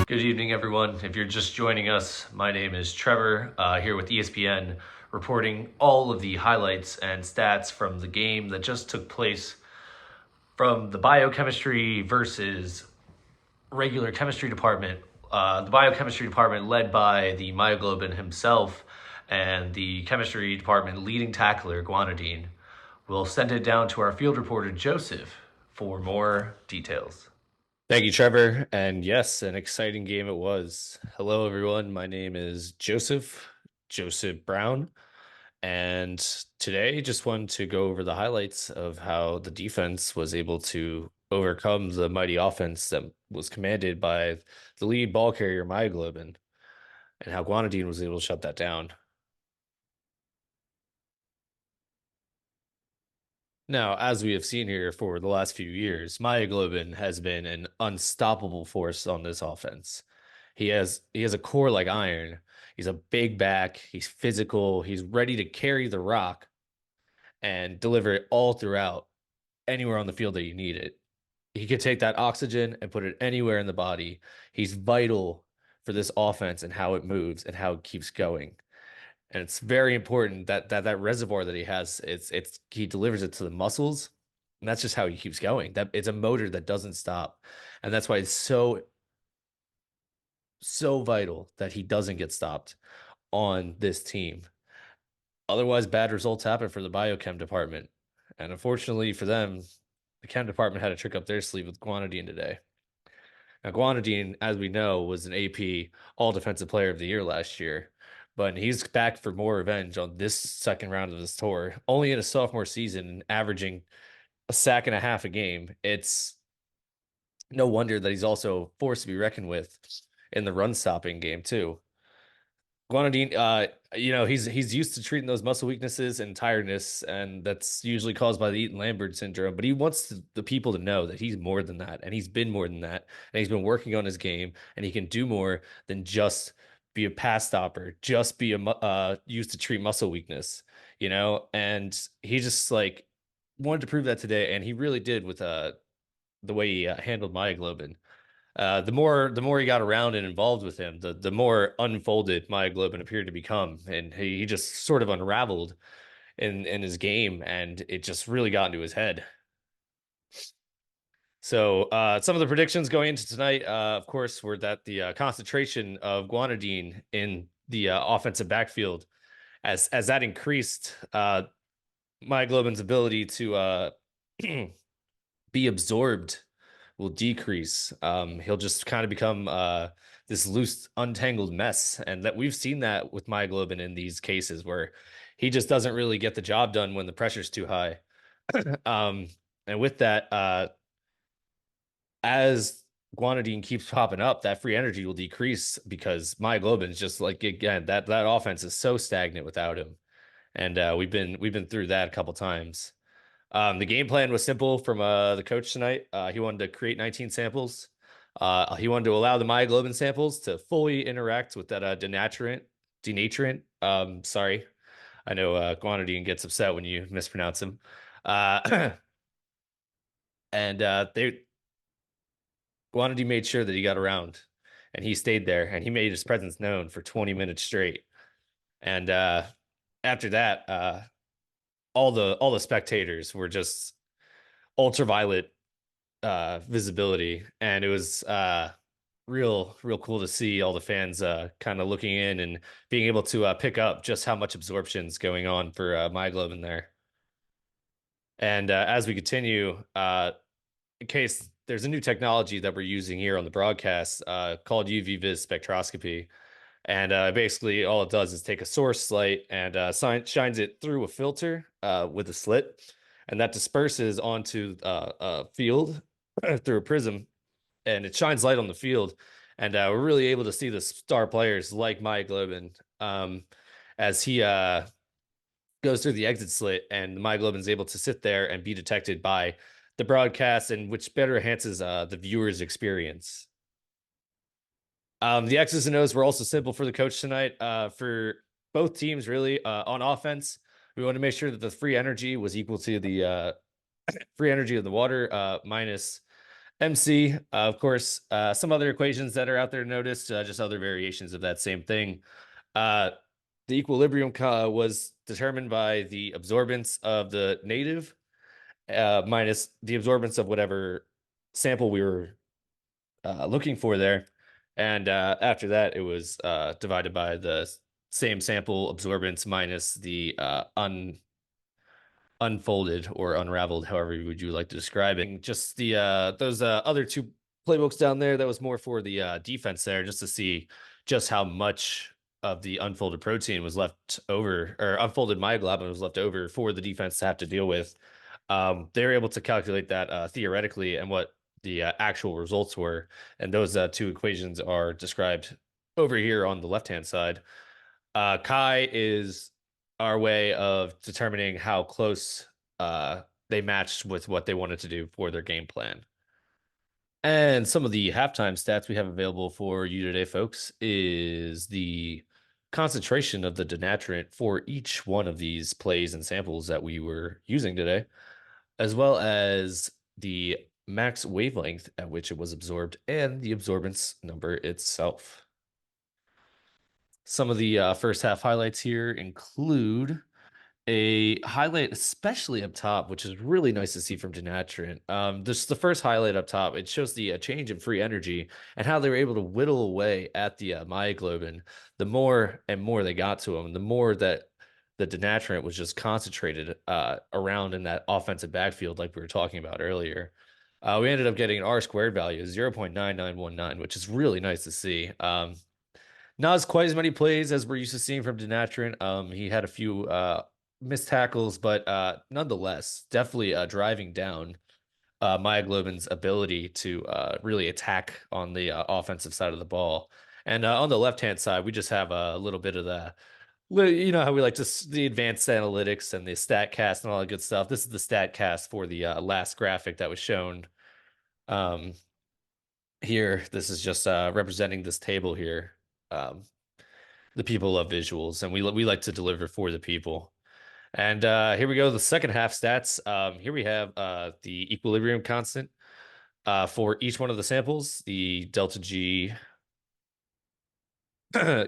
Good evening, everyone. If you're just joining us, my name is Trevor, here with ESPN, reporting all of the highlights and stats from the game that just took place from the biochemistry versus regular chemistry department. The biochemistry department led by the Myoglobin himself and the chemistry department leading tackler, Guanidine. We'll send it down to our field reporter, Joseph, for more details. Thank you, Trevor. And yes, an exciting game it was. Hello, everyone. My name is Joseph Brown. And today, just wanted to go over the highlights of how the defense was able to overcome the mighty offense that was commanded by the lead ball carrier, Myoglobin, and how Guanidine was able to shut that down. Now, as we have seen here for the last few years, Myoglobin has been an unstoppable force on this offense. He has a core like iron. He's a big back. He's physical. He's ready to carry the rock and deliver it all throughout anywhere on the field that you need it. He could take that oxygen and put it anywhere in the body. He's vital for this offense and how it moves and how it keeps going. And it's very important that reservoir that he has, it's he delivers it to the muscles, and that's just how he keeps going. That it's a motor that doesn't stop, and that's why it's so vital that he doesn't get stopped on this team. Otherwise, bad results happen for the biochem department, and unfortunately for them, the chem department had a trick up their sleeve with Guanidine today. Now, Guanidine, as we know, was an AP All Defensive Player of the Year last year, but he's back for more revenge on this second round of this tour. Only in a sophomore season, averaging a sack and a half a game. It's no wonder that he's also forced to be reckoned with in the run stopping game too. Guanidine, he's used to treating those muscle weaknesses and tiredness, and that's usually caused by the Eaton-Lambert syndrome. But he wants the people to know that he's more than that, and he's been more than that, and he's been working on his game, and he can do more than just be a pass stopper, just be used to treat muscle weakness, And he just like wanted to prove that today, and he really did with the way he handled myoglobin. The more he got around and involved with him, the more unfolded Myoglobin appeared to become, and he just sort of unraveled in his game, and it just really got into his head. So some of the predictions going into tonight, of course, were that the concentration of Guanidine in the offensive backfield, as that increased, Myoglobin's ability to be absorbed will decrease. He'll just kind of become this loose, untangled mess, and that we've seen that with Myoglobin in these cases where he just doesn't really get the job done when the pressure's too high. And with that, as Guanidine keeps popping up, that free energy will decrease because Myoglobin's just like, again, that offense is so stagnant without him, and we've been through that a couple times. The game plan was simple from the coach tonight. He wanted to create 19 samples. He wanted to allow the myoglobin samples to fully interact with that denaturant. Sorry, I know Guanidine gets upset when you mispronounce him. Uh, and Guanidine made sure that he got around, and he stayed there, and he made his presence known for 20 minutes straight. And after that, all the spectators were just ultraviolet visibility, and it was real cool to see all the fans kind of looking in and being able to pick up just how much absorption's going on for myoglobin there. And as we continue, in case there's a new technology that we're using here on the broadcast called UV vis spectroscopy. And basically, all it does is take a source light and shines it through a filter with a slit, and that disperses onto a field through a prism, and it shines light on the field. And we're really able to see the star players like Myoglobin as he goes through the exit slit, and the Myoglobin is able to sit there and be detected by the broadcast, and which better enhances the viewer's experience. The X's and O's were also simple for the coach tonight. For both teams, really, on offense, we wanted to make sure that the free energy was equal to the free energy of the water minus MC, of course, some other equations that are out there noticed, just other variations of that same thing. Uh, the equilibrium was determined by the absorbance of the native minus the absorbance of whatever sample we were looking for there. And after that, it was divided by the same sample absorbance minus the unfolded or unraveled, however would you like to describe it. Just the those other two playbooks down there, that was more for the defense there, just to see just how much of the unfolded protein was left over, or unfolded myoglobin was left over for the defense to have to deal with. They were able to calculate that theoretically and what the actual results were, and those two equations are described over here on the left hand side. Chi is our way of determining how close they matched with what they wanted to do for their game plan. And some of the halftime stats we have available for you today, folks, is the concentration of the denaturant for each one of these plays and samples that we were using today, as well as the max wavelength at which it was absorbed and the absorbance number itself. Some of the first half highlights here include a highlight, especially up top, which is really nice to see from Denaturant. This the first highlight up top. It shows the change in free energy and how they were able to whittle away at the myoglobin. The more and more they got to him, the more that the Denaturant was just concentrated around in that offensive backfield, like we were talking about earlier. We ended up getting an R squared value of 0.9919, which is really nice to see. Not as quite as many plays as we're used to seeing from Denaturant. He had a few missed tackles, but nonetheless, definitely driving down Myoglobin's ability to really attack on the offensive side of the ball. And on the left-hand side, we just have a little bit of the, you know, how we like to the advanced analytics and the stat cast and all that good stuff. This is the stat cast for the last graphic that was shown um, here. This is just representing this table here. Um, the people love visuals, and we like to deliver for the people. And here we go, the second half stats. Here we have the equilibrium constant for each one of the samples, the delta G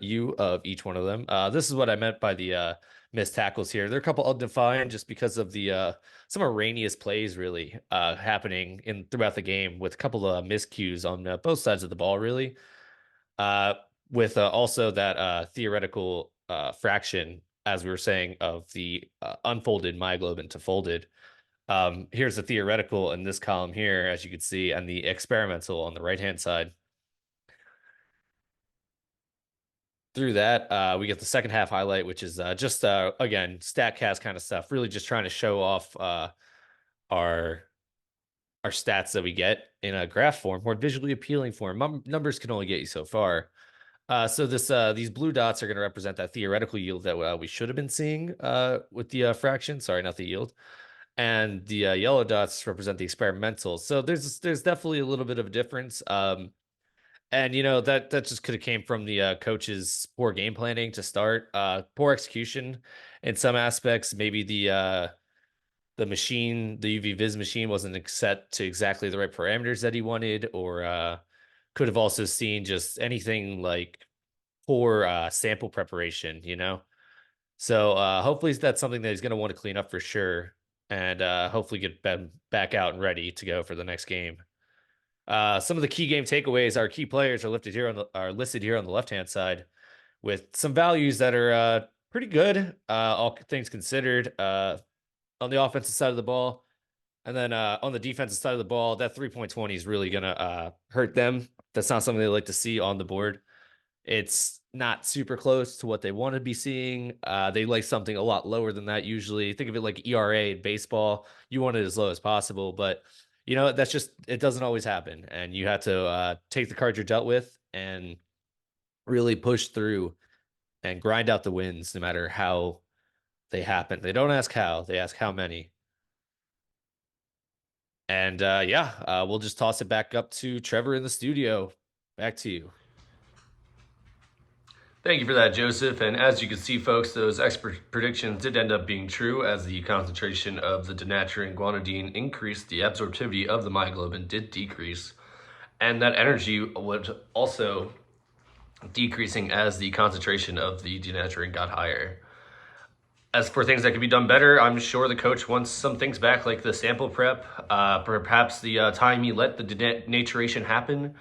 U of each one of them. This is what I meant by the missed tackles here. They're a couple undefined just because of the some erroneous plays really happening in throughout the game with a couple of miscues on both sides of the ball, really. Uh, with also that theoretical fraction, as we were saying, of the unfolded myoglobin to folded. Here's the theoretical in this column here, as you can see, and the experimental on the right-hand side. Through that, we get the second half highlight, which is just, again, StatCast kind of stuff, really just trying to show off our our stats that we get in a graph form, more visually appealing form. Numbers can only get you so far. So these blue dots are going to represent that theoretical yield that we should have been seeing with the fraction. Sorry, not the yield. And the yellow dots represent the experimental. So there's definitely a little bit of a difference. And you know that just could have came from the coach's poor game planning to start, poor execution in some aspects. Maybe the machine, the UV Viz machine, wasn't set to exactly the right parameters that he wanted, or could have also seen just anything like poor sample preparation, you know? So hopefully that's something that he's going to want to clean up for sure, and hopefully get back out and ready to go for the next game. Some of the key game takeaways, our key players are listed here on the left hand side, with some values that are pretty good, all things considered. On the offensive side of the ball, and then on the defensive side of the ball, that 3.20 is really gonna hurt them. That's not something they like to see on the board. It's not super close to what they want to be seeing. They like something a lot lower than that usually. Think of it like ERA in baseball. You want it as low as possible, but you know that's just it doesn't always happen, and you have to take the cards you're dealt with and really push through and grind out the wins, no matter how they happen. They don't ask how; they ask how many. And yeah, we'll just toss it back up to Trevor in the studio. Back to you. Thank you for that, Joseph. And as you can see, folks, those expert predictions did end up being true as the concentration of the denaturing guanidine increased, the absorptivity of the myoglobin did decrease, and that energy would also decreasing as the concentration of the denaturing got higher. As for things that could be done better, I'm sure the coach wants some things back, like the sample prep, perhaps the time he let the denaturation happen.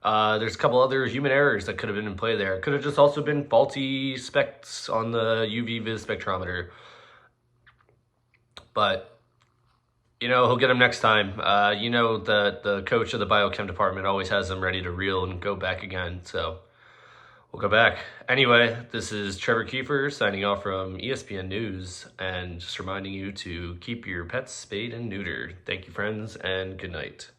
There's a couple other human errors that could have been in play there. It could have just also been faulty specs on the UV vis spectrometer. But, he'll get them next time. The coach of the biochem department always has them ready to reel and go back again. So we'll go back. Anyway, this is Trevor Kiefer signing off from ESPN News and just reminding you to keep your pets spayed and neutered. Thank you, friends, and good night.